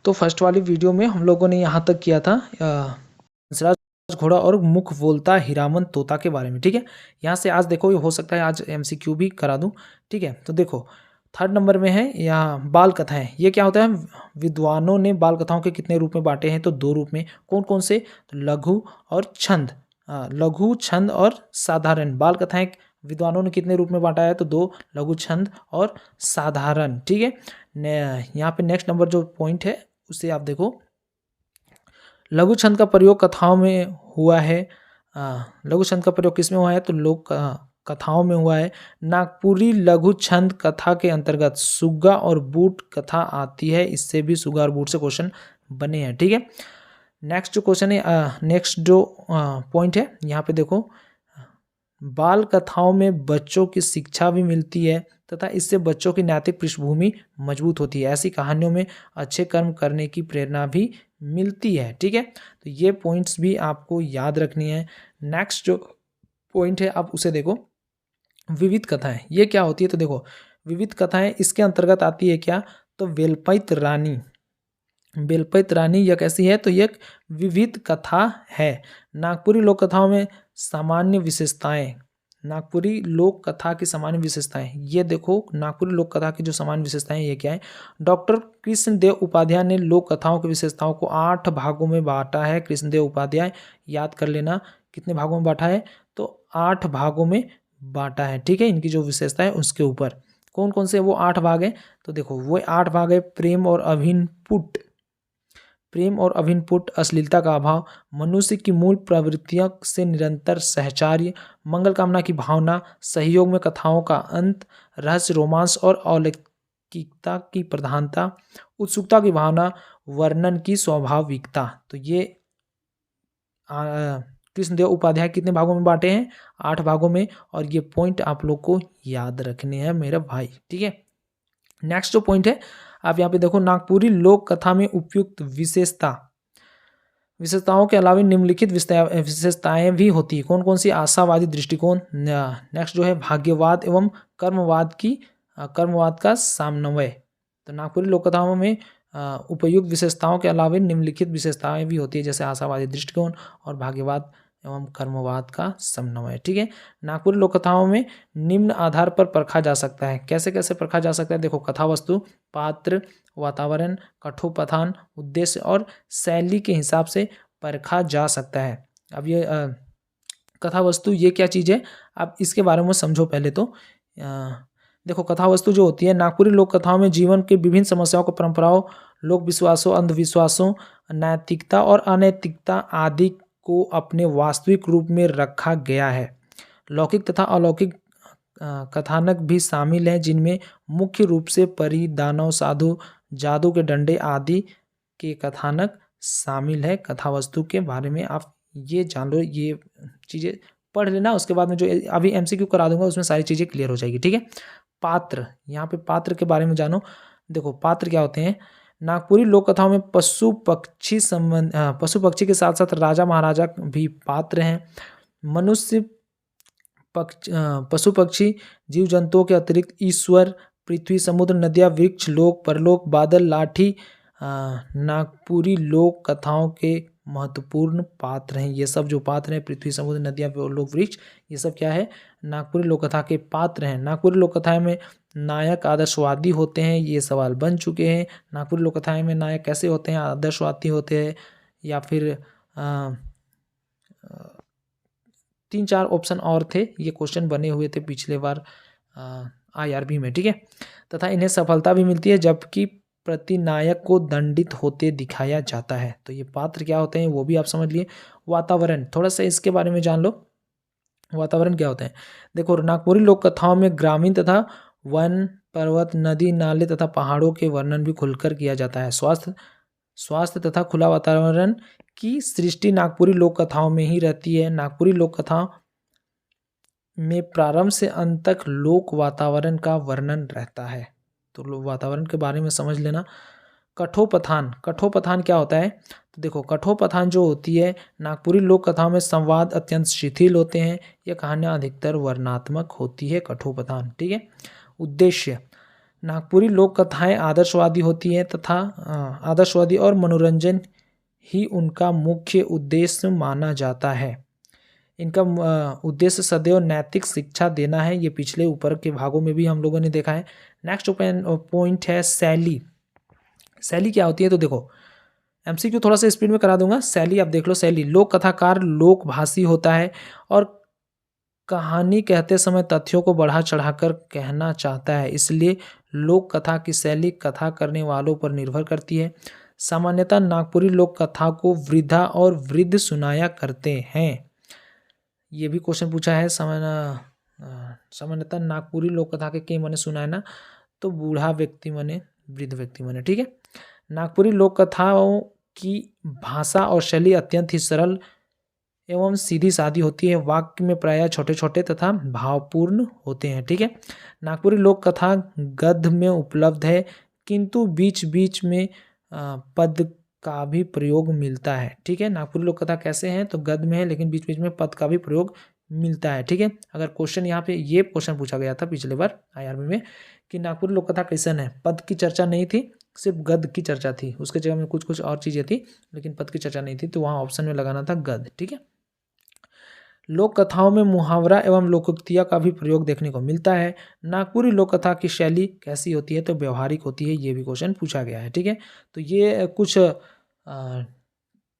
तो फर्स्ट वाली वीडियो में हम लोगों ने यहाँ तक किया था हंसराज घोड़ा और मुख बोलता हीरामन तोता के बारे में। ठीक है, यहाँ से आज देखो, ये हो सकता है आज MCQ भी करा दूँ। ठीक है, तो देखो थर्ड नंबर में है यहाँ बाल कथाएं। ये क्या होता है? विद्वानों ने बाल कथाओं के कितने रूप में बांटे हैं? तो 2 रूप में। कौन कौन से? तो लघु और छंद। लघु, छंद और साधारण बाल कथाएं विद्वानों ने कितने रूप में बांटा है? तो 2, लघु, छंद और साधारण। ठीक है, यहाँ पे नेक्स्ट नंबर जो पॉइंट है उसे आप देखो। लघु छंद का प्रयोग कथाओं में हुआ है। लघु छंद का प्रयोग किसमें हुआ है? तो लोक कथाओं में हुआ है। नागपुरी लघु छंद कथा के अंतर्गत सुग्गा और बूट कथा आती है। इससे भी सुग्गा और बूट से क्वेश्चन बने हैं। ठीक है, नेक्स्ट जो क्वेश्चन है, नेक्स्ट जो पॉइंट है यहाँ पे देखो, बाल कथाओं में बच्चों की शिक्षा भी मिलती है तथा इससे बच्चों की नैतिक पृष्ठभूमि मजबूत होती है। ऐसी कहानियों में अच्छे कर्म करने की प्रेरणा भी मिलती है। ठीक है, तो ये पॉइंट्स भी आपको याद रखनी है। नेक्स्ट जो पॉइंट है आप उसे देखो, विविध कथाएं। ये क्या होती है? तो देखो विविध कथाएं इसके अंतर्गत आती है क्या? तो वेलपैत रानी। बेलपैत रानी यह कैसी है? तो यह विविध कथा है। नागपुरी लोक कथाओं में सामान्य विशेषताएं। नागपुरी लोक कथा की सामान्य विशेषताएं, ये देखो नागपुरी लोक कथा की जो सामान्य विशेषताएं ये क्या है? डॉक्टर कृष्णदेव उपाध्याय ने लोक कथाओं की विशेषताओं को 8 भागों में बांटा है। कृष्णदेव उपाध्याय, याद कर लेना कितने भागों में बांटा है? तो 8 भागों में बांटा है। ठीक है, इनकी जो विशेषता है उसके ऊपर कौन कौन से वो 8 भाग हैं? तो देखो वो 8 भाग है। प्रेम और अभिनपुट। प्रेम और अभिनपुट, अश्लीलता का अभाव, मनुष्य की मूल प्रवृत्तियों से निरंतर सहचार्य, मंगल कामना की भावना, सहयोग में कथाओं का अंत, रहस्य, रोमांस और अलौकिकता की प्रधानता, उत्सुकता की भावना, वर्णन की स्वाभाविकता। तो ये कृष्णदेव उपाध्याय कितने भागों में बांटे हैं? 8 भागों में। और ये पॉइंट आप लोग को याद रखने हैं मेरे भाई। ठीक है, नेक्स्ट जो पॉइंट है आप यहाँ पे देखो, नागपुरी लोक कथा में उपयुक्त विशेषताओं के अलावा निम्नलिखित विशेषताएं भी होती है। कौन कौन सी? आशावादी दृष्टिकोण। नेक्स्ट जो है भाग्यवाद एवं कर्मवाद का समन्वय। तो नागपुरी लोक कथाओं में उपयुक्त विशेषताओं के अलावा निम्नलिखित विशेषताएं भी होती है, जैसे आशावादी दृष्टिकोण और भाग्यवाद एवं कर्मवाद का समन्वय। ठीक है, नागपुरी लोक कथाओं में निम्न आधार पर परखा जा सकता है। कैसे कैसे परखा जा सकता है? देखो कथा वस्तु, पात्र, वातावरण, कथोपकथन, उद्देश्य और शैली के हिसाब से परखा जा सकता है। अब ये कथा वस्तु ये क्या चीज़ है? आप इसके बारे में समझो पहले तो। देखो कथा वस्तु जो होती है, नागपुरी लोक कथाओं में जीवन के विभिन्न समस्याओं को, परंपराओं, लोक विश्वासों, अंधविश्वासों, नैतिकता और अनैतिकता आदि को अपने वास्तविक रूप में रखा गया है। लौकिक तथा अलौकिक कथानक भी शामिल हैं, जिनमें मुख्य रूप से परी, दानव, साधु, जादू के डंडे आदि के कथानक शामिल है। कथा वस्तु के बारे में आप ये जान लो, ये चीज़ें पढ़ लेना। उसके बाद में जो अभी MCQ करा दूंगा उसमें सारी चीज़ें क्लियर हो जाएगी। ठीक है, पात्र, यहाँ पे पात्र के बारे में जानो। देखो पात्र क्या होते हैं? नागपुरी लोक कथाओं में पशु पक्षी के साथ साथ राजा महाराजा भी पात्र हैं। मनुष्य, पशु पक्षी, जीव जंतुओं के अतिरिक्त ईश्वर, पृथ्वी, समुद्र, नदियाँ, वृक्ष, लोक, परलोक, बादल, लाठी नागपुरी लोक कथाओं के महत्वपूर्ण पात्र हैं। ये सब जो पात्र हैं, पृथ्वी, समुद्र, नदियाँ, लोक, वृक्ष, ये सब क्या है? नागपुरी लोक कथा के पात्र हैं। नागपुरी लोक कथाएं में नायक आदर्शवादी होते हैं। ये सवाल बन चुके हैं। नागपुरी लोक कथाएं में नायक कैसे होते हैं? आदर्शवादी होते हैं या फिर 3-4 ऑप्शन और थे। ये क्वेश्चन बने हुए थे पिछले बार IRB में। ठीक है, तथा इन्हें सफलता भी मिलती है जबकि प्रतिनायक को दंडित होते दिखाया जाता है। तो ये पात्र क्या होते हैं वो भी आप समझ लिए। वातावरण, थोड़ा सा इसके बारे में जान लो। वातावरण क्या होता है? देखो नागपुरी लोक कथाओं में ग्रामीण तथा वन, पर्वत, नदी, नाले तथा पहाड़ों के वर्णन भी खुलकर किया जाता है। स्वास्थ्य तथा खुला वातावरण की सृष्टि नागपुरी लोक कथाओं में ही रहती है। नागपुरी लोक कथाओं में प्रारंभ से अंत तक लोक वातावरण का वर्णन रहता है। तो वातावरण के बारे में समझ लेना। कथोपकथन, कथोपकथन क्या होता है? तो देखो कथोपकथन जो होती है, नागपुरी लोक कथाओं में संवाद अत्यंत शिथिल होते हैं। यह कहानियाँ अधिकतर वर्णनात्मक होती है। कथोपकथन। ठीक है, उद्देश्य, नागपुरी लोक कथाएं आदर्शवादी होती हैं तथा आदर्शवादी और मनोरंजन ही उनका मुख्य उद्देश्य माना जाता है। इनका उद्देश्य सदैव नैतिक शिक्षा देना है। ये पिछले ऊपर के भागों में भी हम लोगों ने देखा है। नेक्स्ट पॉइंट है शैली। शैली क्या होती है? तो देखो एमसीक्यू थोड़ा सा स्पीड में करा दूंगा। शैली आप देख लो। शैली, लोक कथाकार लोकभाषी होता है और कहानी कहते समय तथ्यों को बढ़ा चढ़ाकर कहना चाहता है, इसलिए लोक कथा की शैली कथा करने वालों पर निर्भर करती है। सामान्यतः नागपुरी लोक कथा को वृद्धा और वृद्ध सुनाया करते हैं। ये भी क्वेश्चन पूछा है। सामान्यतः नागपुरी लोक कथा के मने सुनाए ना, तो बूढ़ा व्यक्ति मने, वृद्ध व्यक्ति मने। ठीक है। नागपुरी लोक कथाओं की भाषा और शैली अत्यंत ही सरल एवं सीधी सादी होती है। वाक्य में प्रायः छोटे छोटे तथा भावपूर्ण होते हैं। ठीक है। नागपुरी लोक कथा गद्य में उपलब्ध है, किंतु बीच बीच में पद का भी प्रयोग मिलता है। ठीक है। नागपुरी लोक कथा कैसे हैं? तो गद्य में है, लेकिन बीच बीच में पद का भी प्रयोग मिलता है। ठीक है। अगर क्वेश्चन यहाँ पे ये क्वेश्चन पूछा गया था पिछले बार IRB में कि नागपुरी लोक कथा कैसन है, पद की चर्चा नहीं थी, सिर्फ गद्य की चर्चा थी, उसके जगह में कुछ कुछ और चीजें थी, लेकिन पद की चर्चा नहीं थी, तो वहाँ ऑप्शन में लगाना था गद्य। ठीक है। लोक कथाओं में मुहावरा एवं लोकोक्तियाँ का भी प्रयोग देखने को मिलता है। नागपुरी लोक कथा की शैली कैसी होती है? तो व्यवहारिक होती है। ये भी क्वेश्चन पूछा गया है। ठीक है। तो ये कुछ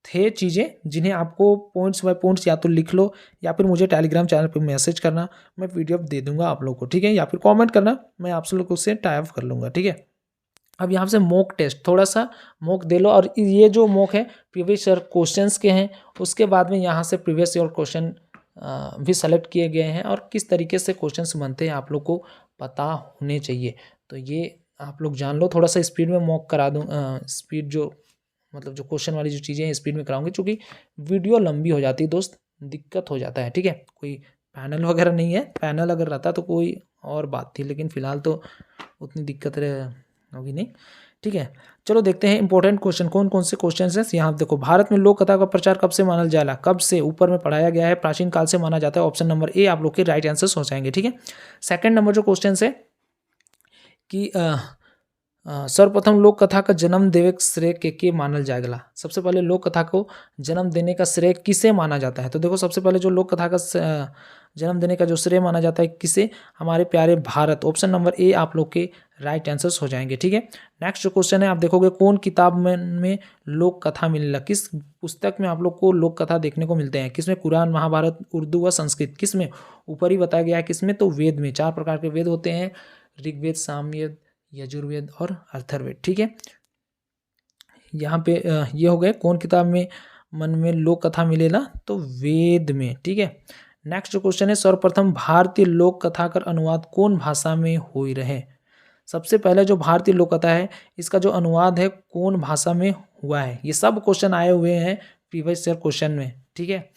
थे चीज़ें जिन्हें आपको पॉइंट्स बाय पॉइंट्स या तो लिख लो या फिर मुझे टेलीग्राम चैनल पे मैसेज करना, मैं PDF दे दूंगा आप लोग को। ठीक है। या फिर कमेंट करना, मैं आप लोग को उससे टाई अप कर लूँगा। ठीक है। अब यहाँ से मॉक टेस्ट, थोड़ा सा मॉक दे लो। और ये जो मॉक है प्रीवियस ईयर क्वेश्चंस के हैं, उसके बाद में यहाँ से प्रीवियस ईयर क्वेश्चन भी सेलेक्ट किए गए हैं और किस तरीके से क्वेश्चंस बनते हैं आप लोग को पता होने चाहिए। तो ये आप लोग जान लो। थोड़ा सा स्पीड में मॉक करा दूँ, स्पीड जो मतलब जो क्वेश्चन वाली जो चीज़ें हैं स्पीड में कराऊंगी, क्योंकि वीडियो लंबी हो जाती है दोस्त, दिक्कत हो जाता है। ठीक है। कोई पैनल वगैरह नहीं है, पैनल अगर रहता तो कोई और बात थी, लेकिन फिलहाल तो उतनी दिक्कत होगी नहीं। ठीक है। चलो देखते हैं इंपॉर्टेंट क्वेश्चन कौन कौन से क्वेश्चन हैं। यहाँ देखो, भारत में लोक कथा का प्रचार कब से माना जाला? कब से ऊपर में पढ़ाया गया है, प्राचीन काल से माना जाता है। ऑप्शन नंबर ए आप लोग के राइट आंसर्स हो जाएंगे। ठीक है। सेकंड नंबर जो क्वेश्चन है कि सर्वप्रथम लोक कथा का जन्म देवे श्रेय के मानल जाएगा। सबसे पहले लोक कथा को जन्म देने का श्रेय किसे माना जाता है? तो देखो, सबसे पहले जो लोक कथा का जन्म देने का जो श्रेय माना जाता है किसे? हमारे प्यारे भारत। ऑप्शन नंबर ए आप लोग के राइट आंसर्स हो जाएंगे। ठीक है। नेक्स्ट जो क्वेश्चन है, आप देखोगे कौन किताब में लोक कथा मिलेगा? किस पुस्तक में आप लोग को लोक कथा देखने को मिलते हैं? किसमें? कुरान, महाभारत, उर्दू व संस्कृत। किसमें? ऊपर ही बताया गया है किसमें, तो वेद में। 4 प्रकार के वेद होते हैं, ऋग्वेद, सामवेद, यजुर्वेद और अथर्ववेद। ठीक है। यहाँ पे ये हो गए कौन किताब में मन में लोक कथा मिलेगा, तो वेद में। ठीक है। नेक्स्ट जो क्वेश्चन है, सर्वप्रथम भारतीय लोक कथा का अनुवाद कौन भाषा में हुई रहे? सबसे पहले जो भारतीय लोक कथा है इसका जो अनुवाद है कौन भाषा में हुआ है? ये सब क्वेश्चन आए हुए हैं प्रीवियस ईयर क्वेश्चन में। ठीक है।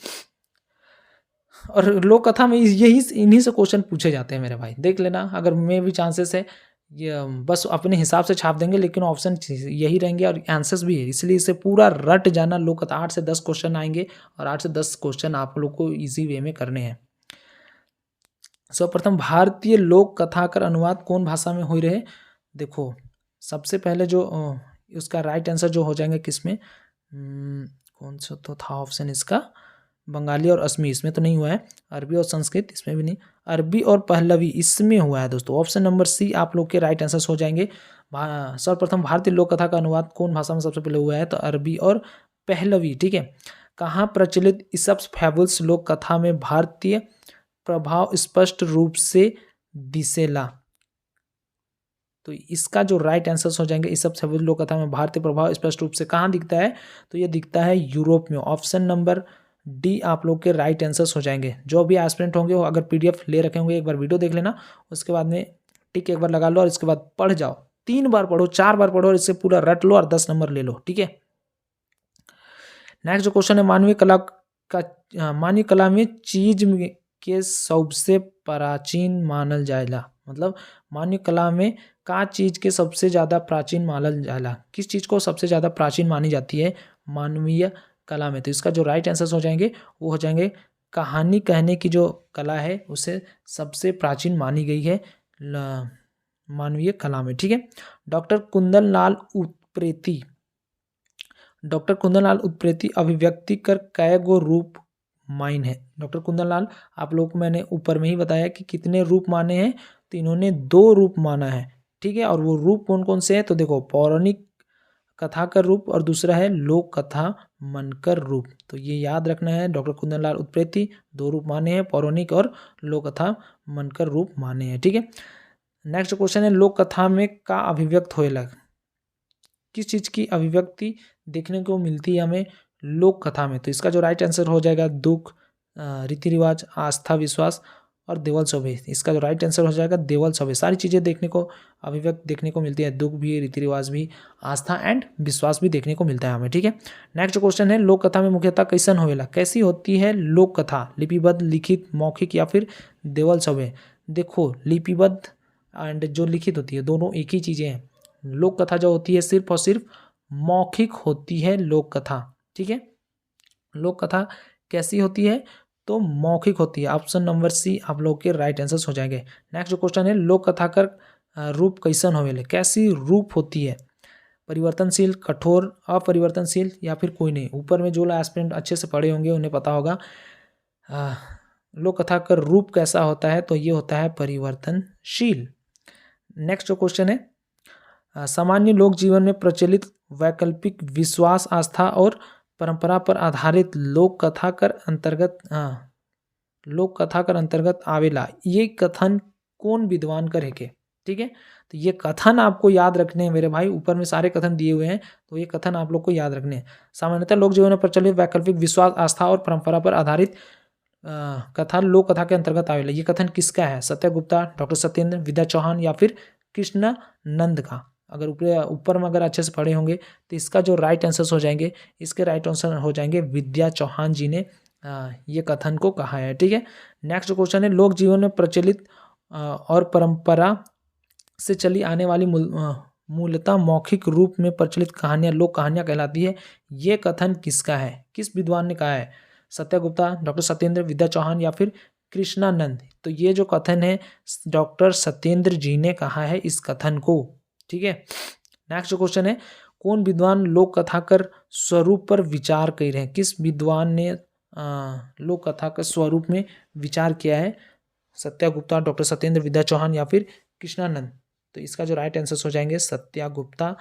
और लोक कथा में यही इन्हीं से क्वेश्चन पूछे जाते हैं मेरे भाई, देख लेना। अगर में भी चांसेस है, ये बस अपने हिसाब से छाप देंगे, लेकिन ऑप्शन यही रहेंगे और आंसर्स भी है, इसलिए इसे पूरा रट जाना। लोक कथा 8 से 10 क्वेश्चन आएंगे और 8 से 10 क्वेश्चन आप लोग को इजी वे में करने हैं। सर्वप्रथम भारतीय लोक कथा का अनुवाद कौन भाषा में हुई रहे? देखो, सबसे पहले जो उसका राइट आंसर जो हो जाएंगे किसमें, कौन सा तो था ऑप्शन इसका, बंगाली और असमी, इसमें तो नहीं हुआ है। अरबी और संस्कृत, इसमें भी नहीं। अरबी और पहलवी, इसमें हुआ है दोस्तों। ऑप्शन नंबर सी आप लोग के राइट आंसर्स हो जाएंगे। सर्वप्रथम भारतीय लोक कथा का अनुवाद कौन भाषा में सबसे पहले हुआ है? तो अरबी और पहलवी। ठीक है। कहाँ प्रचलित ईसप्स फैबल्स लोक कथा में भारतीय प्रभाव स्पष्ट रूप से दिसेला? तो इसका जो राइट आंसर्स हो जाएंगे, ईसप्स फैबल्स लोक कथा में भारतीय प्रभाव स्पष्ट रूप से कहाँ दिखता है? तो ये दिखता है यूरोप में। ऑप्शन नंबर डी आप लोग के राइट आंसर्स हो जाएंगे। जो भी एस्पिरेंट होंगे वो अगर PDF ले रखे होंगे, एक बार वीडियो देख लेना, उसके बाद में टिक एक बार लगा लो और इसके बाद पढ़ जाओ। 3 बार पढ़ो, 4 बार पढ़ो और इससे पूरा रट लो और 10 नंबर ले लो। ठीक है। नेक्स्ट जो क्वेश्चन है, मानवीय कला में चीज के सबसे प्राचीन मानल जाएगा। मतलब मानवीय कला में का चीज के सबसे ज्यादा प्राचीन मानल जाएगा? किस चीज को सबसे ज्यादा प्राचीन मानी जाती है मानवीय कला में? तो इसका जो राइट आंसर्स हो जाएंगे वो हो जाएंगे कहानी कहने की जो कला है उसे सबसे प्राचीन मानी गई है मानवीय कला में, ठीक है। डॉक्टर कुंदन लाल उत्प्रेती, डॉक्टर कुंदन लाल उत्प्रेती अभिव्यक्ति कर कै गो रूप माइन है। डॉक्टर कुंदन लाल, आप लोग को मैंने ऊपर में ही बताया कि कितने रूप माने हैं, तो इन्होंने 2 रूप माना है, ठीक है। और वो रूप कौन कौन से हैं, तो देखो पौराणिक कथा का रूप और दूसरा है लोक कथा मनकर रूप। तो ये याद रखना है, डॉक्टर कुंदन लाल उत्प्रेती 2 रूप माने हैं, पौराणिक और लोक कथा मनकर रूप माने हैं, ठीक है। नेक्स्ट क्वेश्चन है लोक कथा में का अभिव्यक्त होएला, किस चीज की अभिव्यक्ति देखने को मिलती है हमें लोक कथा में। तो इसका जो राइट आंसर हो जाएगा दुख, रीति रिवाज, आस्था विश्वास और देवल शोभे। इसका जो राइट आंसर हो जाएगा देवल शोभे। सारी चीज़ें देखने को अभिव्यक्त देखने को मिलती है, दुख भी, रीति रिवाज भी, आस्था एंड विश्वास भी देखने को मिलता है हमें, ठीक है। नेक्स्ट क्वेश्चन है लोक कथा में मुख्यतः कैसन होवेला, कैसी होती है लोक कथा, लिपिबद्ध, लिखित, मौखिक या फिर देवल शोभे। देखो लिपिबद्ध एंड जो लिखित होती है दोनों एक ही चीज़ें हैं। लोक कथा जो होती है सिर्फ और सिर्फ मौखिक होती है लोक कथा, ठीक है। लोक कथा कैसी होती है, तो मौखिक होती है। ऑप्शन नंबर सी आप लोग के राइट आंसर्स हो जाएंगे। नेक्स्ट क्वेश्चन है लोक कथा कर रूप कैसन होवेले, कैसी रूप होती है, परिवर्तनशील, कठोर, अपरिवर्तनशील या फिर कोई नहीं। ऊपर में जो एस्पिरेंट अच्छे से पढ़े होंगे उन्हें पता होगा लोक कथा का रूप कैसा होता है, तो ये होता है परिवर्तनशील। नेक्स्ट जो क्वेश्चन है सामान्य लोक जीवन में प्रचलित वैकल्पिक विश्वास, आस्था और परंपरा पर आधारित लोक कथा कर अंतर्गत लोक कथा कर अंतर्गत आवेला। ये कथन कौन विद्वान कर है के, ठीक है। तो ये कथन आपको याद रखने हैं मेरे भाई, ऊपर में सारे कथन दिए हुए हैं, तो ये कथन आप लोग को याद रखने हैं। सामान्यतः लोक जीवन में प्रचलित वैकल्पिक विश्वास, आस्था और परंपरा पर आधारित कथा लोक कथा के अंतर्गत आवेला। ये कथन किसका है, सत्य गुप्ता, डॉक्टर सत्येंद्र, विद्या चौहान या फिर कृष्णा नंद का। अगर ऊपर में अगर अच्छे से पढ़े होंगे तो इसका जो राइट आंसर हो जाएंगे, इसके राइट आंसर हो जाएंगे विद्या चौहान जी ने ये कथन को कहा है, ठीक है। नेक्स्ट क्वेश्चन है लोक जीवन में प्रचलित और परंपरा से चली आने वाली मूलतः मौखिक रूप में प्रचलित कहानियां लोक कहानियां कहलाती है। ये कथन किसका है, किस विद्वान ने कहा है, सत्य गुप्ता, डॉक्टर सत्येंद्र, विद्या चौहान या फिर कृष्णानंद। तो ये जो कथन है डॉक्टर सत्येंद्र जी ने कहा है इस कथन को, ठीक है। नेक्स्ट क्वेश्चन है कौन विद्वान लोक कथा कर स्वरूप पर विचार कर रहे हैं, किस विद्वान ने लोक कथा के स्वरूप में विचार किया है, सत्या गुप्ता, डॉक्टर सत्येंद्र, विद्या चौहान या फिर कृष्णानंद। तो इसका जो राइट आंसर हो जाएंगे सत्या गुप्ता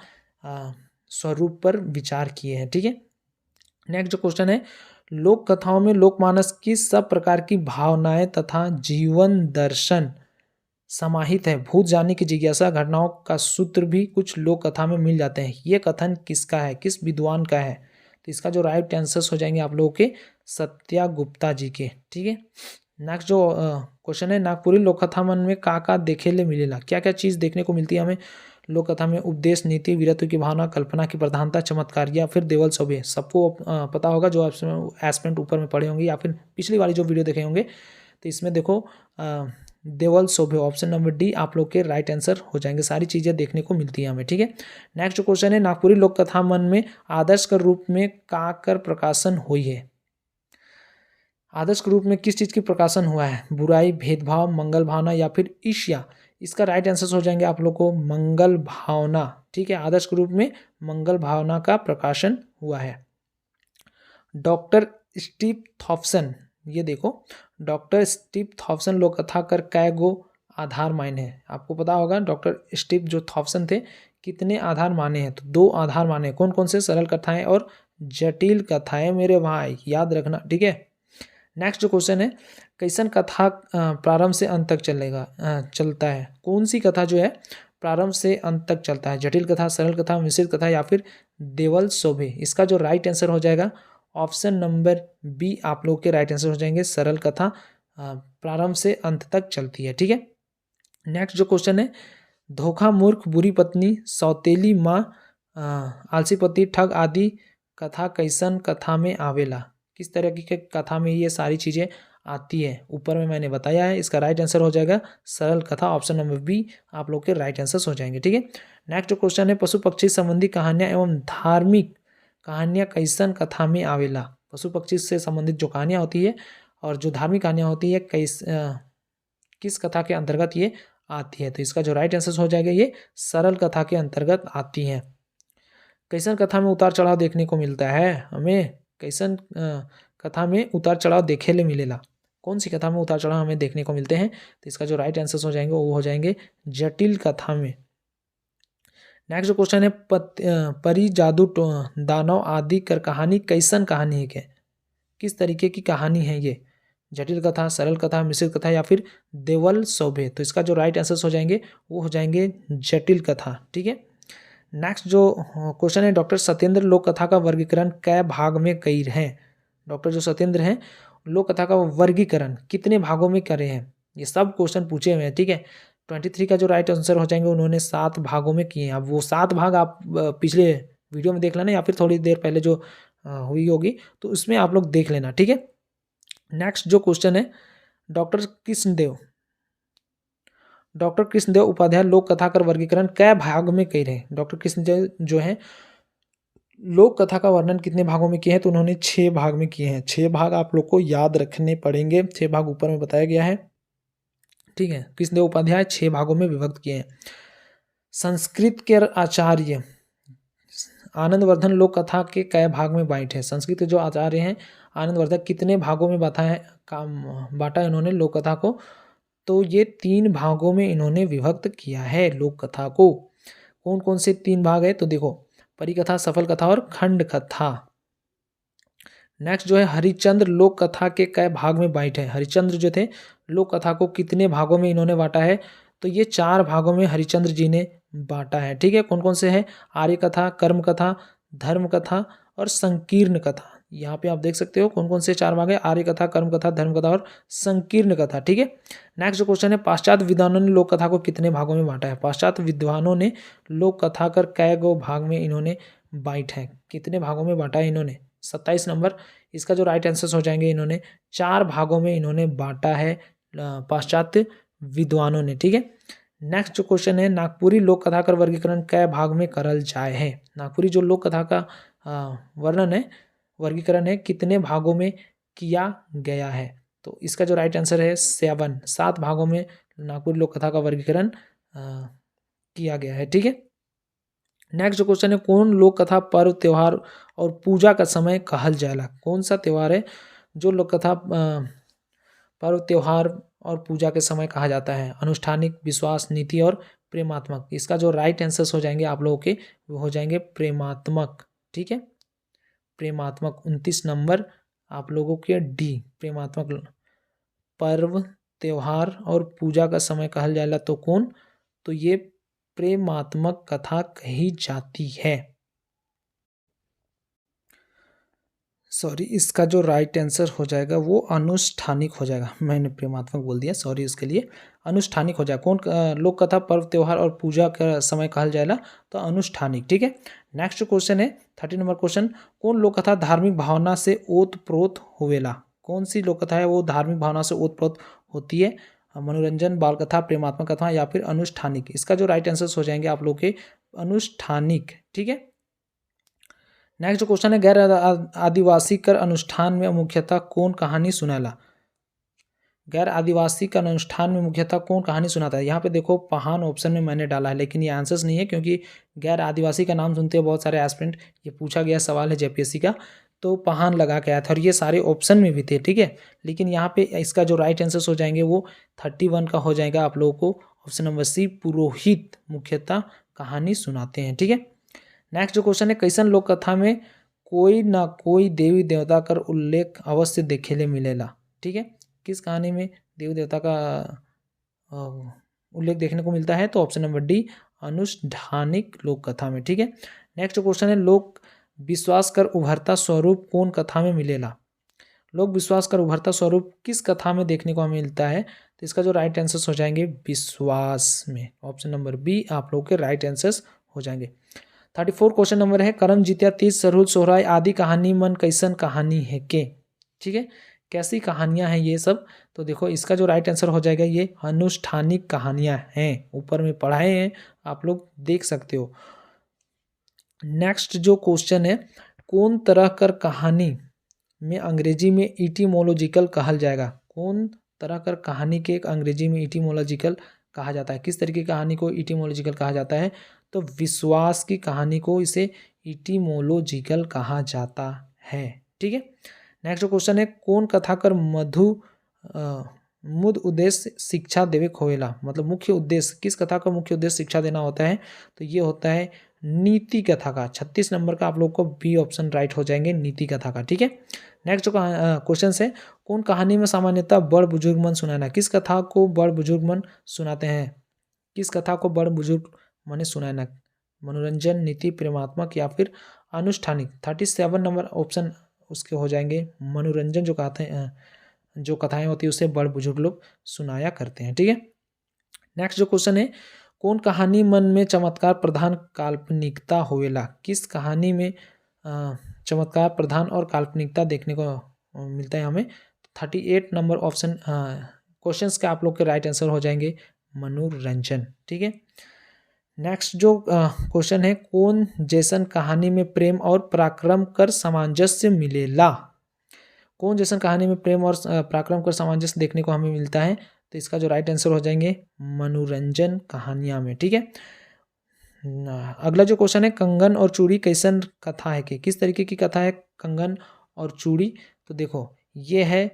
स्वरूप पर विचार किए हैं, ठीक है। नेक्स्ट जो क्वेश्चन है लोक कथाओं में लोकमानस की सब प्रकार की भावनाएं तथा जीवन दर्शन समाहित है। भूत जानने की जिज्ञासा, घटनाओं का सूत्र भी कुछ लोक कथा में मिल जाते हैं। ये कथन किसका है, किस विद्वान का है, तो इसका जो राइट आंसर्स हो जाएंगे आप लोगों के सत्या गुप्ता जी के, ठीक है। नेक्स्ट जो क्वेश्चन है नागपुरी लोक कथा मन में का देखेले मिलेला, क्या क्या चीज़ देखने को मिलती है हमें लोक कथा में, उपदेश, नीति, वीरत्व की भावना, कल्पना की प्रधानता, चमत्कार या फिर देवल शोभे। सबको पता होगा जो एस्पिरेंट ऊपर में पढ़े होंगे या फिर पिछली वाली जो वीडियो देखे होंगे, तो इसमें देखो देवल शोभे ऑप्शन नंबर डी आप लोग के राइट आंसर हो जाएंगे। सारी चीज़ें देखने को मिलती है हमें, ठीक है। नेक्स्ट क्वेश्चन है नागपुरी लोक कथा मन में आदर्श के रूप में का कर प्रकाशन हुई है। आदर्श के रूप में किस चीज़ की प्रकाशन हुआ है, बुराई, भेदभाव, मंगल भावना या फिर ईर्ष्या। इसका राइट आंसर हो जाएंगे आप लोग को मंगल भावना, ठीक है। आदर्श के रूप में मंगल भावना का प्रकाशन हुआ है। डॉक्टर स्टीव थॉम्सन, ये देखो डॉक्टर स्टीव थॉम्सन लोक कथा कर कै गो आधार माने हैं। आपको पता होगा डॉक्टर स्टीव जो थॉम्सन थे कितने आधार माने हैं, तो 2 आधार माने हैं। कौन कौन से, सरल कथाएं और जटिल कथाएं मेरे भाई, याद रखना, ठीक है। नेक्स्ट जो क्वेश्चन है कैसन कथा प्रारंभ से अंत तक चलता है, कौन सी कथा जो है प्रारंभ से अंत तक चलता है, जटिल कथा, सरल कथा, मिश्रित कथा या फिर देवल शोभे। इसका जो राइट आंसर हो जाएगा ऑप्शन नंबर बी आप लोग के राइट आंसर हो जाएंगे, सरल कथा प्रारंभ से अंत तक चलती है, ठीक है। नेक्स्ट जो क्वेश्चन है धोखा, मूर्ख, बुरी पत्नी, सौतेली माँ, आलसी पति, ठग आदि कथा कैसन कथा में आवेला, किस तरह की कथा में ये सारी चीज़ें आती है, ऊपर में मैंने बताया है। इसका राइट आंसर हो जाएगा सरल कथा ऑप्शन नंबर बी आप लोग के राइट आंसर हो जाएंगे, ठीक है। नेक्स्ट क्वेश्चन है पशु पक्षी संबंधी कहानियाँ एवं धार्मिक कहानियाँ कैसन कथा में आवेला। पशु पक्षी से संबंधित जो कहानियाँ होती है और जो धार्मिक कहानियाँ होती है किस कथा के अंतर्गत ये आती है। तो इसका जो राइट आंसर हो जाएगा ये सरल कथा के अंतर्गत आती हैं। कैसन कथा में उतार चढ़ाव देखने को मिलता है हमें? कैसन कथा में उतार चढ़ाव देखे ले मिलेला? कौन सी कथा में उतार चढ़ाव हमें देखने को मिलते हैं? तो इसका जो राइट आंसर हो जाएंगे वो हो जाएंगे जटिल कथा में। नेक्स्ट जो क्वेश्चन है परी जादू दानव आदि कर कहानी कैसन कहानी है? क्या किस तरीके की कहानी है ये? जटिल कथा, सरल कथा, मिश्रित कथा या फिर देवल सौभे? तो इसका जो राइट आंसर हो जाएंगे वो हो जाएंगे जटिल कथा। ठीक है। नेक्स्ट जो क्वेश्चन है डॉक्टर सत्येंद्र लोक कथा का वर्गीकरण कै भाग में कई हैं? डॉक्टर जो सत्येंद्र हैं लोक कथा का वर्गीकरण कितने भागों में करे हैं? ये सब क्वेश्चन पूछे हुए हैं। ठीक है। 23 का जो राइट आंसर हो जाएंगे उन्होंने 7 भागों में किए हैं। अब वो 7 भाग आप पिछले वीडियो में देख लेना या फिर थोड़ी देर पहले जो हुई होगी तो उसमें आप लोग देख लेना। ठीक है। नेक्स्ट जो क्वेश्चन है डॉक्टर कृष्णदेव उपाध्याय लोक कथा का वर्गीकरण कै भाग में कई रहे? डॉक्टर कृष्णदेव जो है लोक कथा का वर्णन कितने भागों में किए हैं? तो उन्होंने 6 भाग में किए हैं। 6 भाग आप लोग को याद रखने पड़ेंगे। 6 भाग ऊपर में बताया गया है। ठीक है। कृष्णदेव उपाध्याय 6 भागों में विभक्त किए हैं। संस्कृत के आचार्य आनंदवर्धन लोक कथा के कै भाग में बांटे हैं? संस्कृत के जो आचार्य हैं आनंदवर्धन कितने भागों में बांटा है इन्होंने लोक कथा को? तो ये 3 भागों में इन्होंने विभक्त किया है लोक कथा को। कौन कौन से 3 भाग है? तो देखो परिकथा, सफल कथा और खंड कथा। नेक्स्ट जो है हरिश्चंद्र लोक कथा के कै भाग में बांटे हैं? हरिश्चंद्र जो थे लोक कथा को कितने भागों में इन्होंने बांटा है? तो ये 4 भागों में हरिश्चंद्र जी ने बांटा है। ठीक है। कौन कौन से हैं? आर्य कथा, कर्म कथा, धर्म कथा और संकीर्ण कथा। यहाँ पे आप देख सकते हो कौन कौन से 4 भाग है, आर्य कथा, कर्म कथा, धर्म कथा और संकीर्ण कथा। ठीक है। नेक्स्ट जो क्वेश्चन है पाश्चात्य विद्वानों ने लोक कथा को कितने भागों में बांटा है? पाश्चात्य विद्वानों ने लोक कथा कर कै गो भाग में इन्होंने बांटा है? कितने भागों में बांटा है इन्होंने? 27 नंबर। इसका जो राइट आंसर हो जाएंगे इन्होंने 4 भागों में इन्होंने बांटा है पाश्चात्य विद्वानों ने। ठीक है। नेक्स्ट जो क्वेश्चन है नागपुरी लोक कथा का वर्गीकरण कै भाग में करल जाए है? नागपुरी जो लोक कथा का वर्णन है वर्गीकरण है कितने भागों में किया गया है? तो इसका जो राइट आंसर है 7 भागों में नागपुरी लोक कथा का वर्गीकरण किया गया है। ठीक है। नेक्स्ट जो क्वेश्चन है कौन लोक कथा पर्व त्योहार और पूजा का समय कहल जाएला? कौन सा त्योहार है जो लोक कथा पर्व त्योहार और पूजा के समय कहा जाता है? अनुष्ठानिक, विश्वास, नीति और प्रेमात्मक। इसका जो राइट आंसर हो जाएंगे आप लोगों के वो हो जाएंगे प्रेमात्मक। ठीक है। प्रेमात्मक 29 नंबर आप लोगों के डी प्रेमात्मक। पर्व त्योहार और पूजा का समय कहल जाएला तो कौन? तो ये प्रेमात्मक कथा कही जाती है। सॉरी, इसका जो राइट आंसर हो जाएगा वो अनुष्ठानिक हो जाएगा। मैंने प्रेमात्मक बोल दिया, सॉरी उसके लिए। अनुष्ठानिक हो जाएगा। कौन लोक कथा पर्व त्योहार और पूजा का समय कहल जाएगा? तो अनुष्ठानिक। ठीक है। नेक्स्ट क्वेश्चन है 30 नंबर क्वेश्चन कौन लोक कथा धार्मिक भावना से ओतप्रोत होवेला? कौन सी लोक कथा है वो धार्मिक भावना से ओतप्रोत होती है? मनोरंजन, बाल कथा, प्रेमात्मक कथा या फिर अनुष्ठानिक? इसका जो राइट आंसर हो जाएंगे आप लोग के अनुष्ठानिक। ठीक है। नेक्स्ट जो क्वेश्चन है गैर आदिवासी कर अनुष्ठान में मुख्यतः कौन कहानी सुनाला? गैर आदिवासी का अनुष्ठान में मुख्यतः कौन कहानी सुनाता है? यहाँ पे देखो पहान ऑप्शन में मैंने डाला है लेकिन ये आंसर्स नहीं है क्योंकि गैर आदिवासी का नाम सुनते हैं बहुत सारे एस्पिरेंट। ये पूछा गया सवाल है जेपीएससी का तो पहान लगा के आया था और ये सारे ऑप्शन में भी थे। ठीक है। लेकिन यहाँ पे इसका जो राइट आंसर्स हो जाएंगे वो 31 का हो जाएगा आप लोगों को ऑप्शन नंबर सी पुरोहित मुख्यतः कहानी सुनाते हैं। ठीक है। नेक्स्ट जो क्वेश्चन है कैसन लोक कथा में कोई ना कोई देवी देवता कर उल्लेख अवश्य देखे ले मिलेला? ठीक है। किस कहानी में देवी देवता का उल्लेख देखने को मिलता है? तो ऑप्शन नंबर डी अनुष्ठानिक लोक कथा में। ठीक है। नेक्स्ट क्वेश्चन है लोक विश्वास कर उभरता स्वरूप कौन कथा में मिलेला? लोक विश्वास कर उभरता स्वरूप किस कथा में देखने को मिलता है? तो इसका जो राइट आंसर्स हो जाएंगे विश्वास में। ऑप्शन नंबर बी आप लोग के राइट आंसर्स हो जाएंगे। 34 क्वेश्चन नंबर है करम जितिया, तीज, सरहुल, सोहराय आदि कहानी मन कैसन कहानी है के? ठीक है। कैसी कहानियां हैं ये सब? तो देखो इसका जो राइट आंसर हो जाएगा ये अनुष्ठानिक कहानियां हैं। ऊपर में पढ़ाए हैं आप लोग देख सकते हो। नेक्स्ट जो क्वेश्चन है कौन तरह कर कहानी में अंग्रेजी में इटीमोलॉजिकल कहल जाएगा? कौन तरह कर कहानी के अंग्रेजी में इटीमोलॉजिकल कहा जाता है? किस तरीके की कहानी को इटिमोलॉजिकल कहा जाता है? तो विश्वास की कहानी को इसे इटिमोलॉजिकल कहा जाता है। ठीक है, नेक्स्ट जो क्वेश्चन है, कौन कथाकार मुद उद्देश्य शिक्षा देवे खोवेला, मतलब मुख्य उद्देश्य, किस कथा का मुख्य उद्देश्य शिक्षा देना होता है? तो ये होता है नीति कथा का। 36 नंबर का आप लोग को बी ऑप्शन राइट हो जाएंगे, नीति कथा का। ठीक है, नेक्स्ट जो क्वेश्चन है, कौन कहानी में सामान्यतः बड़ बुजुर्ग मन सुनाना, किस कथा को बड़ बुजुर्ग मन सुनाते हैं? किस कथा को बड़ बुजुर्ग मन सुनाना? मनोरंजन, नीति, प्रेमात्मक या फिर अनुष्ठानिक। 37 नंबर ऑप्शन उसके हो जाएंगे मनोरंजन। जो कहते हैं, जो कथाएं होती है उसे बड़ बुजुर्ग लोग सुनाया करते हैं। ठीक है, नेक्स्ट जो क्वेश्चन है, कौन कहानी मन में चमत्कार प्रधान काल्पनिकता होवेला, किस कहानी में चमत्कार प्रधान और काल्पनिकता देखने को मिलता है हमें? 38 नंबर ऑप्शन क्वेश्चंस के आप लोग के राइट आंसर हो जाएंगे मनोरंजन। ठीक है, नेक्स्ट जो क्वेश्चन है, कौन जैसन कहानी में प्रेम और पराक्रम कर सामंजस्य मिलेला, कौन जैसन कहानी में प्रेम और पराक्रम कर सामंजस्य देखने को हमें मिलता है? तो इसका जो राइट आंसर हो जाएंगे मनोरंजन कहानियां में। ठीक है, अगला जो क्वेश्चन है, कंगन और चूड़ी कैसन कथा है कि, किस तरीके की कथा है कंगन और चूड़ी? तो देखो ये है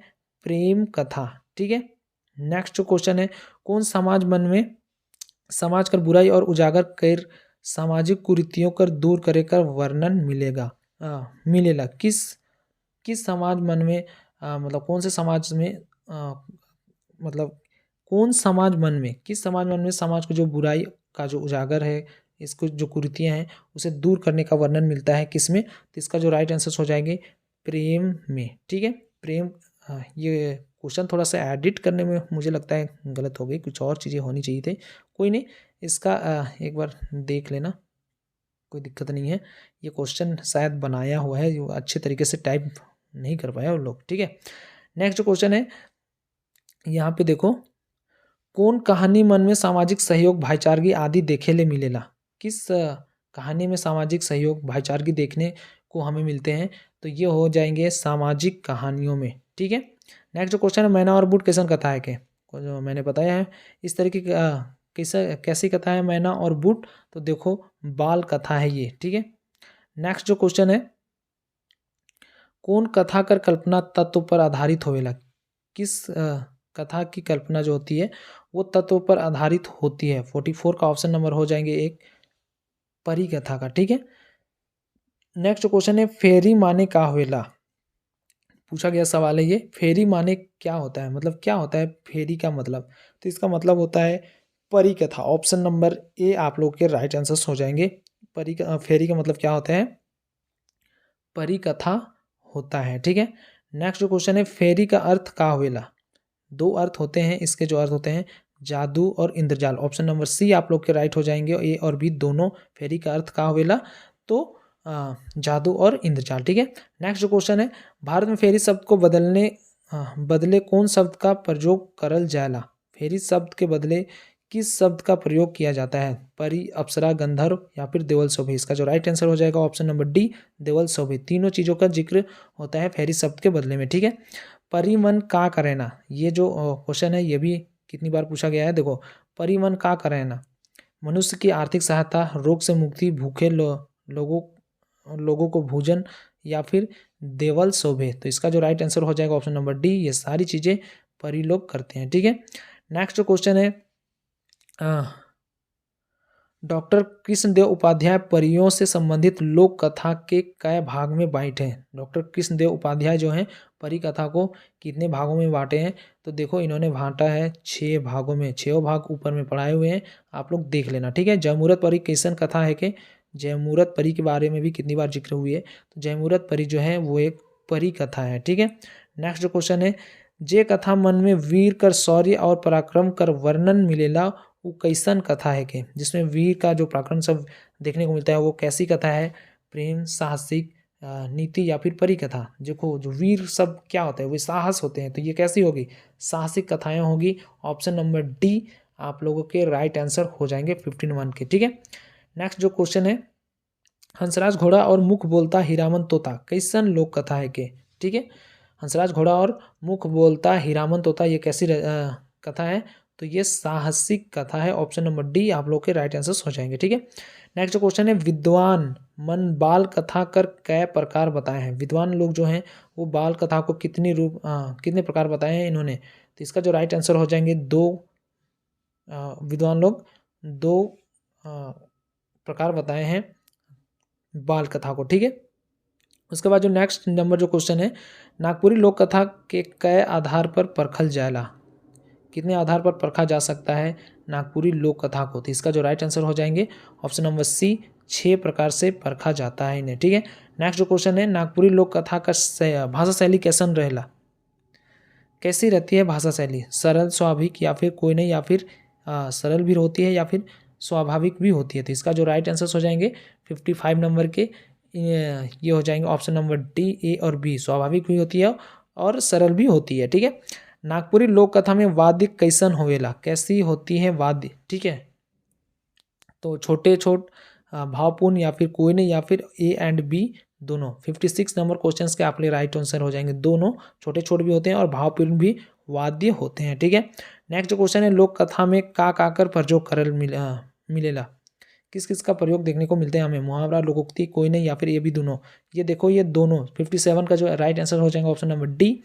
प्रेम कथा। ठीक है, नेक्स्ट जो क्वेश्चन है, कौन समाज मन में समाज कर बुराई और उजागर कर सामाजिक कुरीतियों कर दूर करे कर वर्णन मिलेला, किस समाज मन में मतलब कौन से समाज में मतलब कौन समाज मन में, किस समाज मन में समाज को जो बुराई का जो उजागर है, इसको जो कुरीतियाँ हैं उसे दूर करने का वर्णन मिलता है किसमें? तो इसका जो राइट आंसर हो जाएंगे प्रेम में। ठीक है, प्रेम। ये क्वेश्चन थोड़ा सा एडिट करने में मुझे लगता है गलत हो गई, कुछ और चीज़ें होनी चाहिए थे। कोई नहीं, इसका एक बार देख लेना, कोई दिक्कत नहीं है। ये क्वेश्चन शायद बनाया हुआ है, अच्छे तरीके से टाइप नहीं कर पाया वो लोग। ठीक है, नेक्स्ट जो क्वेश्चन है, यहाँ पे देखो, कौन कहानी मन में सामाजिक सहयोग भाईचारगी आदि देखे ले मिलेला, किस कहानी में सामाजिक सहयोग भाईचारगी देखने को हमें मिलते हैं? तो ये हो जाएंगे सामाजिक कहानियों में। ठीक है, नेक्स्ट जो क्वेश्चन है, मैना और बूट कैसन कथा है के, जो मैंने बताया है इस तरीके की कैसी कथा है मैना और बूट? तो देखो बाल कथा है ये। ठीक है, नेक्स्ट जो क्वेश्चन है, कौन कथा कर कल्पना तत्व पर आधारित होवेला, किस कथा की कल्पना जो होती है वो तत्व पर आधारित होती है? 44 का ऑप्शन नंबर हो जाएंगे एक परी कथा का। ठीक है, नेक्स्ट क्वेश्चन है, फेरी माने का होवेला, पूछा गया सवाल है ये, फेरी माने क्या होता है, मतलब क्या होता है फेरी का मतलब? तो इसका मतलब होता है परी कथा। ऑप्शन नंबर ए आप लोग के राइट आंसर्स हो जाएंगे। फेरी का मतलब क्या होता है? परी कथा होता है। ठीक है, नेक्स्ट जो क्वेश्चन है, फेरी का अर्थ का होवेला, दो अर्थ होते हैं इसके, जो अर्थ होते हैं जादू और इंद्रजाल। ऑप्शन नंबर सी आप लोग के राइट हो जाएंगे, ए और बी दोनों। फेरी का अर्थ का होवेला तो जादू और इंद्रजाल। ठीक है, नेक्स्ट जो क्वेश्चन है, भारत में फेरी शब्द को बदले कौन शब्द का प्रयोग करल जाएला, फेरी शब्द के बदले किस शब्द का प्रयोग किया जाता है? परी, अप्सरा, गंधर्व या फिर देवल शोभे। इसका जो राइट आंसर हो जाएगा ऑप्शन नंबर डी, देवल शोभे। तीनों चीज़ों का जिक्र होता है फेरी शब्द के बदले में। ठीक है, परिमन का करेना, ये जो क्वेश्चन है ये भी कितनी बार पूछा गया है। देखो, परिमन का करेना, मनुष्य की आर्थिक सहायता, रोग से मुक्ति, भूखे लोगों को भोजन या फिर देवल शोभे। तो इसका जो राइट आंसर हो जाएगा ऑप्शन नंबर डी, ये सारी चीज़ें परी लोग करते हैं। ठीक है, नेक्स्ट जो क्वेश्चन है, डॉक्टर कृष्णदेव उपाध्याय परियों से संबंधित लोक कथा के कई भाग में बांटे हैं? डॉक्टर कृष्णदेव उपाध्याय जो हैं परी कथा को कितने भागों में बांटे हैं? तो देखो इन्होंने बांटा है 6 भागों में। 6 भाग ऊपर में पढ़ाए हुए हैं, आप लोग देख लेना। ठीक है, जयमुहूर्त परी कैसन कथा है कि जयमुहूर्त परी के बारे में भी कितनी बार जिक्र हुई है। तो जयमुहूर्त परी जो है वो एक परी कथा है। ठीक है, नेक्स्ट जो क्वेश्चन है, जे कथा मन में वीर कर शौर्य और पराक्रम कर वर्णन मिलेला वो कैसन कथा है के, जिसमें वीर का जो पराक्रम सब देखने को मिलता है वो कैसी कथा है? प्रेम, साहसिक, नीति या फिर परी कथा? देखो जो वीर सब क्या होता है वो साहस होते हैं, तो ये कैसी होगी? साहसिक कथाएं होगी। ऑप्शन नंबर डी आप लोगों के राइट आंसर हो जाएंगे 15 के। ठीक है, नेक्स्ट जो क्वेश्चन है, हंसराज घोड़ा और मुख बोलता हीरामन तोता कैसन लोक कथा है के? ठीक है, हंसराज घोड़ा और मुख बोलता हीरामन तोता ये कैसी कथा है? तो ये साहसिक कथा है। ऑप्शन नंबर डी आप लोग के राइट आंसर्स हो जाएंगे। ठीक है, नेक्स्ट क्वेश्चन है विद्वान मन बाल कथा कर कै प्रकार बताए हैं। विद्वान लोग जो हैं वो बाल कथा को कितने प्रकार बताए हैं इन्होंने। तो इसका जो राइट आंसर हो जाएंगे दो। विद्वान लोग दो प्रकार बताए हैं बाल कथा को। ठीक है, उसके बाद जो नेक्स्ट नंबर जो क्वेश्चन है, नागपुरी लोक कथा के कै आधार पर परखल जायला। कितने आधार पर परखा जा सकता है नागपुरी लोक कथा को। तो इसका जो राइट आंसर हो जाएंगे ऑप्शन नंबर सी, 6 प्रकार से परखा जाता है इन्हें। ठीक है, नेक्स्ट जो क्वेश्चन है, नागपुरी लोक कथा का भाषा शैली कैसन रहेला। कैसी रहती है भाषा शैली, सरल स्वाभाविक या फिर कोई नहीं, या फिर सरल भी होती है या फिर स्वाभाविक भी होती है। तो इसका जो राइट आंसर हो जाएंगे 55 नंबर के ये हो जाएंगे ऑप्शन नंबर डी, ए और बी। स्वाभाविक भी होती है और सरल भी होती है। ठीक है, नागपुरी लोक कथा में वाद्य कैसन होवेला, कैसी होती है वाद्य। ठीक है, तो छोटे छोट भावपूर्ण या फिर कोई नहीं या फिर ए एंड बी दोनों। 56 नंबर क्वेश्चंस के आपके राइट आंसर हो जाएंगे। दोनों छोटे छोटे भी होते हैं और भावपूर्ण भी वाद्य होते हैं। ठीक है, नेक्स्ट क्वेश्चन है लोक कथा में का काकर प्रयोग करल मिलेला। किस किस का प्रयोग देखने को मिलते हैं हमें। मुहावरा, लोकोक्ति, कोई नहीं या फिर ये भी दोनों। ये देखो ये दोनों 57 का जो राइट आंसर हो जाएगा ऑप्शन नंबर डी।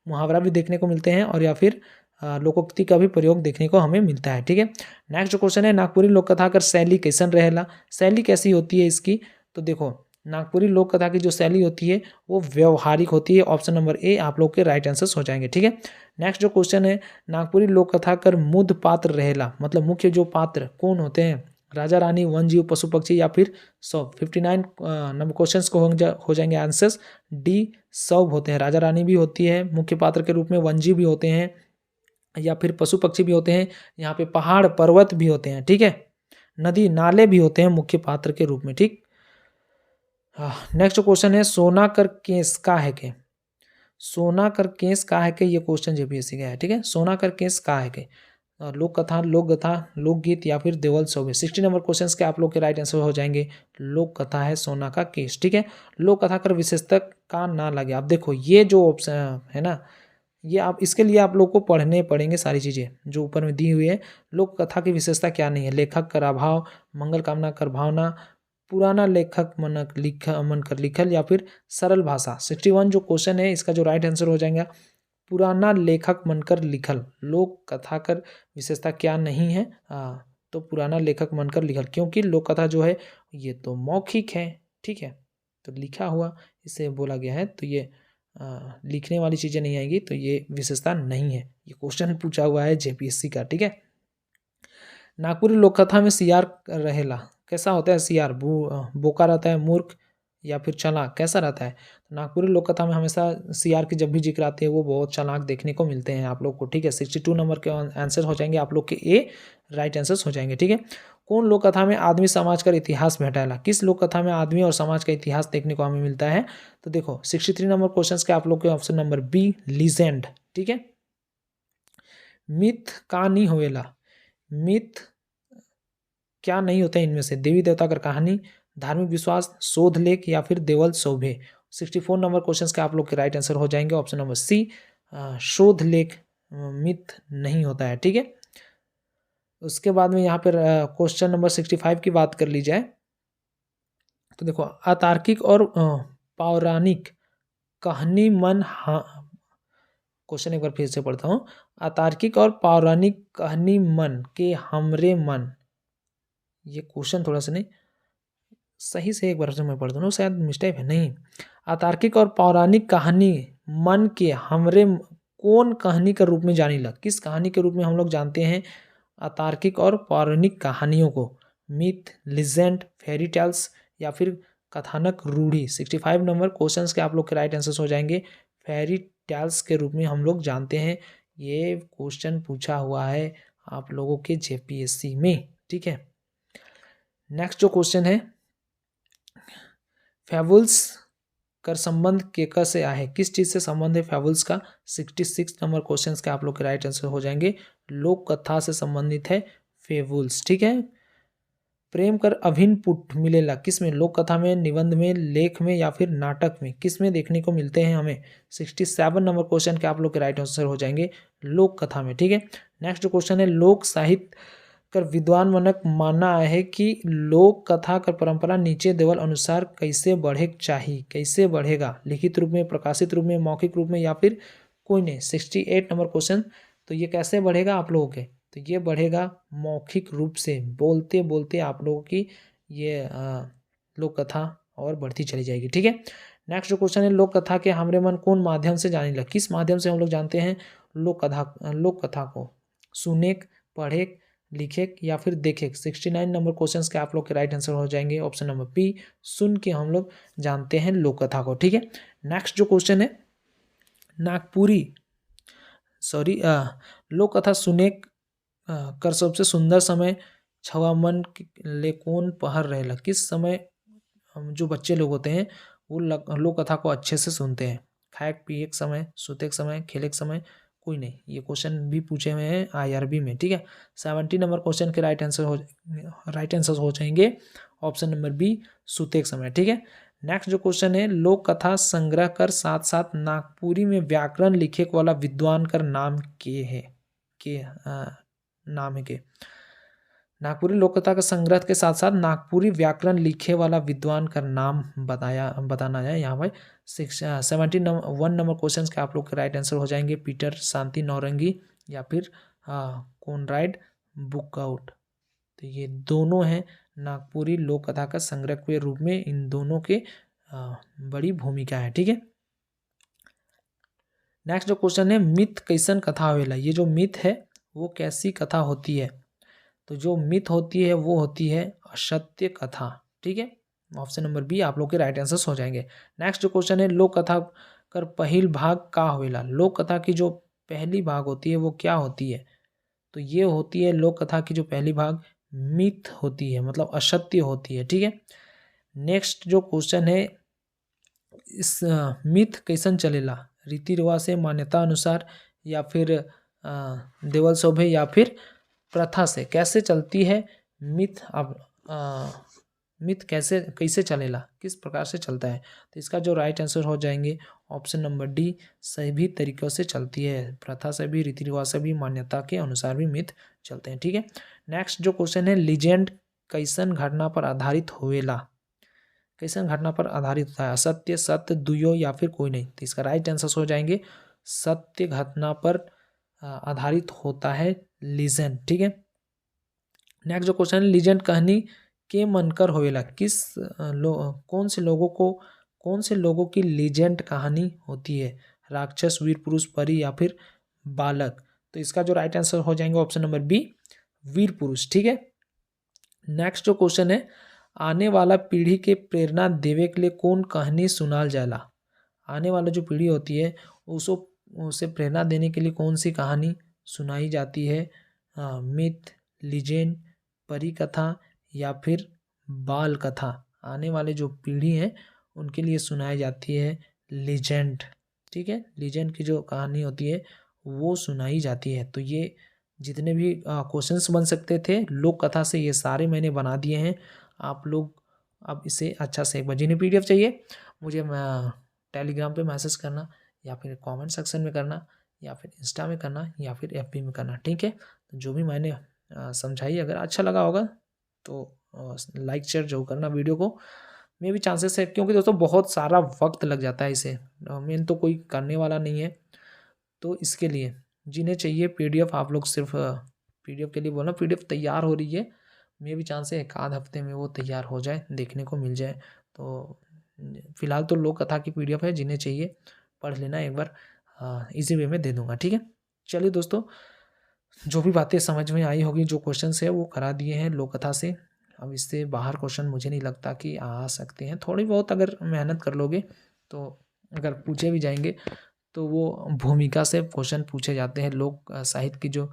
मुहावरा भी देखने को मिलते हैं और या फिर लोकोक्ति का भी प्रयोग देखने को हमें मिलता है। ठीक है, नेक्स्ट क्वेश्चन है नागपुरी लोक कथा कर शैली कैसन रहेला। शैली कैसी होती है इसकी। तो देखो नागपुरी लोक कथा की जो शैली होती है वो व्यवहारिक होती है। ऑप्शन नंबर ए आप लोग के राइट आंसर्स हो जाएंगे। ठीक है, नेक्स्ट जो क्वेश्चन है नागपुरी लोक कथा कर मुद पात्र रहेला, मतलब मुख्य जो पात्र कौन होते हैं, राजा रानी, वन जीव, पशु पक्षी या फिर सब। 59 नंबर क्वेश्चन को हो जाएंगे आंसर्स डी, सब होते हैं। राजा रानी भी होती है मुख्य पात्र के रूप में, वन जीव भी होते हैं या फिर पशु पक्षी भी होते हैं, यहाँ पे पहाड़ पर्वत भी होते हैं। ठीक है, नदी नाले भी होते हैं मुख्य पात्र के रूप में। ठीक, नेक्स्ट क्वेश्चन है सोना कर केस का है के। सोना कर केस का है के, ये क्वेश्चन जेपीएससी का है। ठीक है, सोना कर केस का है के लोक कथा, लोक गाथा, लोकगीत या फिर देवल सौभे। 60 नंबर क्वेश्चंस के आप लोग के राइट आंसर हो जाएंगे लोक कथा है सोना का केस। ठीक है, लोक कथा कर विशेषता का ना लगे। आप देखो ये जो ऑप्शन है ना, ये आप इसके लिए आप लोग को पढ़ने पड़ेंगे सारी चीज़ें जो ऊपर में दी हुई है। लोक कथा की विशेषता क्या नहीं है, लेखक कर अभाव, मंगल कामना कर भावना, पुराना लेखक मन कर लिखल या फिर सरल भाषा। 61 जो क्वेश्चन है इसका जो राइट आंसर हो जाएगा पुराना लेखक मनकर लिखल। लोक कथा कर विशेषता क्या नहीं है, तो पुराना लेखक मनकर लिखल, क्योंकि लोक कथा जो है ये तो मौखिक है। ठीक है, तो लिखा हुआ इसे बोला गया है, तो ये लिखने वाली चीज़ें नहीं आएंगी, तो ये विशेषता नहीं है। ये क्वेश्चन पूछा हुआ है जेपीएससी का। ठीक है, नागपुरी लोक कथा में सियार रहेला, कैसा होता है सियार, बोका रहता है, मूर्ख या फिर चालाक, कैसा रहता है। नागपुरी लोक कथा में हमेशा सियार की जब भी जिक्र आती है वो बहुत चालाक देखने को मिलते हैं आप लोग को। ठीक है, 62 नंबर के आंसर हो जाएंगे आप लोग के ए राइट आंसर्स हो जाएंगे। ठीक है, कौन लोक कथा में आदमी समाज का इतिहास भेटाला। किस लोक कथा में आदमी और समाज का इतिहास देखने को हमें मिलता है। तो देखो 63 नंबर क्वेश्चन के आप लोग के ऑप्शन नंबर बी लीजेंड। ठीक है, मिथ का नहीं होवेला, मिथ क्या नहीं होता है इनमें से, देवी देवता कर कहानी, धार्मिक विश्वास, शोध लेख या फिर देवल सौभे। 64 नंबर क्वेश्चन के आप लोग के राइट आंसर हो जाएंगे ऑप्शन नंबर सी, शोध लेख मिथ नहीं होता है। ठीक है, उसके बाद में यहाँ पर क्वेश्चन नंबर 65 की बात कर ली जाए तो देखो अतार्किक और पौराणिक कहानी मन, क्वेश्चन एक बार फिर से पढ़ता हूँ। अतार्किक और पौराणिक कहानी मन के हमरे मन, ये क्वेश्चन थोड़ा सा नहीं सही से एक बार से मैं पढ़ दूँ, शायद मिस्टेक है। नहीं, अतार्किक और पौराणिक कहानी मन के हमरे कौन कहानी के रूप में जानी लग। किस कहानी के रूप में हम लोग जानते हैं अतार्किक और पौराणिक कहानियों को, मिथ, लिजेंड, फेरी टेल्स या फिर कथानक रूढ़ी। 65 नंबर क्वेश्चन के आप लोग के राइट आंसर्स हो जाएंगे फेरी टेल्स के रूप में हम लोग जानते हैं। ये क्वेश्चन पूछा हुआ है आप लोगों के जेपीएससी में। ठीक है, नेक्स्ट जो क्वेश्चन है फेबुल्स कर संबंध केकर से आहे, किस चीज़ से संबंध है फेबुल्स का। 66 नंबर क्वेश्चन के आप लोग के राइट आंसर हो जाएंगे लोक कथा से संबंधित है फेबुल्स। ठीक है, प्रेम कर अभिन्न पुट मिलेला किस में? लोक कथा में, निबंध में, लेख में या फिर नाटक में? किस में देखने को मिलते हैं हमें? 67 नंबर क्वेश्चन के आप लोग के राइट आंसर हो जाएंगे लोक कथा में। ठीक है, नेक्स्ट जो क्वेश्चन है, लोक साहित्य कर विद्वान मनक मानना है कि लोक कथा कर परंपरा नीचे देवल अनुसार कैसे बढ़े चाहिए? कैसे बढ़ेगा? लिखित रूप में, प्रकाशित रूप में, मौखिक रूप में या फिर कोई नहीं? 68 नंबर क्वेश्चन। तो ये कैसे बढ़ेगा आप लोगों के? तो ये बढ़ेगा मौखिक रूप से, बोलते बोलते आप लोगों की ये लोक कथा और बढ़ती चली जाएगी। ठीक है, नेक्स्ट जो क्वेश्चन है, लोक कथा के हमरे मन कौन माध्यम से जाने लग? किस माध्यम से हम लोग जानते हैं लोक कथा को? सुने, पढ़े, लिखे या फिर देखे? 69 नंबर क्वेश्चन के आप लोग के राइट आंसर हो जाएंगे ऑप्शन नंबर बी, सुन के हम लोग जानते हैं लोक कथा को। ठीक है, नेक्स्ट जो क्वेश्चन है, नागपुरी लोक कथा सुने कर सबसे सुंदर समय छवा मन ले कौन पहर रहेला? किस समय जो बच्चे लोग होते हैं वो लोक कथा को अच्छे से सुनते हैं? खाए पिए के समय, सोते के समय, खेले के समय? कोई नहीं, ये क्वेश्चन भी पूछे हुए हैं IRB में। ठीक है, 70 नंबर क्वेश्चन के राइट आंसर हो जाएंगे ऑप्शन नंबर बी, सोते के समय। ठीक है, नेक्स्ट जो क्वेश्चन है, लोक कथा संग्रह कर साथ साथ नागपुरी में व्याकरण लिखे वाला विद्वान कर नाम के है? नाम है के? नागपुरी लोक कथा के संग्रह के साथ साथ नागपुरी व्याकरण लिखे वाला विद्वान का नाम बताना है यहाँ पर। 71 नंबर क्वेश्चन के आप लोग के राइट आंसर हो जाएंगे पीटर शांति नौरंगी या फिर कॉनराड बुकआउट। तो ये दोनों हैं नागपुरी लोक कथा का संग्रह के रूप में, इन दोनों के बड़ी भूमिका है। ठीक है, नेक्स्ट जो क्वेश्चन है, मिथ कैसन कथा होवेला? ये जो मिथ है वो कैसी कथा होती है? तो जो मिथ होती है वो होती है असत्य कथा। ठीक है, ऑप्शन नंबर बी आप लोग के राइट आंसर्स हो जाएंगे। नेक्स्ट जो क्वेश्चन है, लोक कथा कर पहिल भाग का होवेला? लोक कथा की जो पहली भाग होती है वो क्या होती है? तो ये होती है लोक कथा की जो पहली भाग मिथ होती है, मतलब असत्य होती है। ठीक है, नेक्स्ट जो क्वेश्चन है, इस मिथ कैसन चलेला? रीति रिवाज से, मान्यता अनुसार या फिर देवल शोभे या फिर प्रथा से? कैसे चलती है मिथ? अब मिथ कैसे चलेला, किस प्रकार से चलता है? तो इसका जो राइट आंसर हो जाएंगे ऑप्शन नंबर डी, सभी तरीक़ों से चलती है, प्रथा से भी, रीति रिवाज से भी, मान्यता के अनुसार भी मिथ चलते हैं। ठीक है, नेक्स्ट जो क्वेश्चन है, लीजेंड कैसन घटना पर आधारित होवेला? कैसन घटना पर आधारित होता है? असत्य, सत्य, दुयो या फिर कोई नहीं? तो इसका राइट आंसर हो जाएंगे सत्य घटना पर आधारित होता है लीजेंड। ठीक है, नेक्स्ट जो क्वेश्चन है, लीजेंड कहानी के मनकर होवेला? कौन से लोगों की लीजेंड कहानी होती है? राक्षस, वीर पुरुष, परी या फिर बालक? तो इसका जो राइट आंसर हो जाएंगे ऑप्शन नंबर बी, वीर पुरुष। ठीक है, नेक्स्ट जो क्वेश्चन है, आने वाला पीढ़ी के प्रेरणा देवे के लिए कौन कहानी सुनाल जाला? आने वाला जो पीढ़ी होती है उसे प्रेरणा देने के लिए कौन सी कहानी सुनाई जाती है? मिथ, लीजेंड, परी कथा या फिर बाल कथा? आने वाले जो पीढ़ी है उनके लिए सुनाई जाती है लीजेंड। ठीक है, लीजेंड की जो कहानी होती है वो सुनाई जाती है। तो ये जितने भी क्वेश्चंस बन सकते थे लोक कथा से, ये सारे मैंने बना दिए हैं। आप लोग अब इसे अच्छा से एक बार, जिन्हें PDF चाहिए मुझे टेलीग्राम पे मैसेज करना या फिर कमेंट सेक्शन में करना या फिर इंस्टा में करना या फिर FB में करना। ठीक है, तो जो भी मैंने समझाई, अगर अच्छा लगा होगा तो लाइक शेयर जरूर करना वीडियो को। मे भी चांसेस है, क्योंकि दोस्तों बहुत सारा वक्त लग जाता है इसे, मेन तो कोई करने वाला नहीं है। तो इसके लिए जिन्हें चाहिए PDF, आप लोग सिर्फ PDF के लिए बोलना। PDF तैयार हो रही है, मे भी चांस है 1 आध हफ्ते में वो तैयार हो जाए, देखने को मिल जाए। तो फिलहाल तो लोक कथा की PDF है, जिन्हें चाहिए पढ़ लेना एक बार, इजी वे में दे दूंगा। ठीक है, चलिए दोस्तों, जो भी बातें समझ में आई होगी, जो क्वेश्चंस है वो करा दिए हैं लोक कथा से। अब इससे बाहर क्वेश्चन मुझे नहीं लगता कि आ सकते हैं। थोड़ी बहुत अगर मेहनत कर लोगे तो अगर पूछे भी जाएंगे तो वो भूमिका से क्वेश्चन पूछे जाते हैं। लोक साहित्य की जो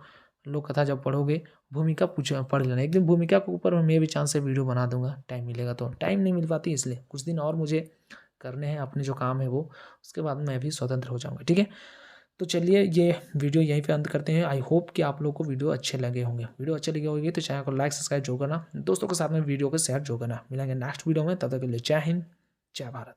लोक कथा जब पढ़ोगे, भूमिका पढ़ लेना। एक दिन भूमिका के ऊपर मैं भी चांस से वीडियो बना दूंगा, टाइम मिलेगा तो। टाइम नहीं मिल पाती, इसलिए कुछ दिन और मुझे करने हैं अपने जो काम है वो, उसके बाद मैं भी स्वतंत्र हो जाऊँगा। ठीक है, तो चलिए ये वीडियो यहीं पे अंत करते हैं। आई होप कि आप लोग को वीडियो अच्छे लगे होंगे। वीडियो अच्छे लगे होंगे तो चैनल को लाइक सब्सक्राइब जरूर करना, दोस्तों के साथ में वीडियो को शेयर जरूर करना। मिलेंगे नेक्स्ट वीडियो में, तब तक के लिए जय हिंद, जय भारत।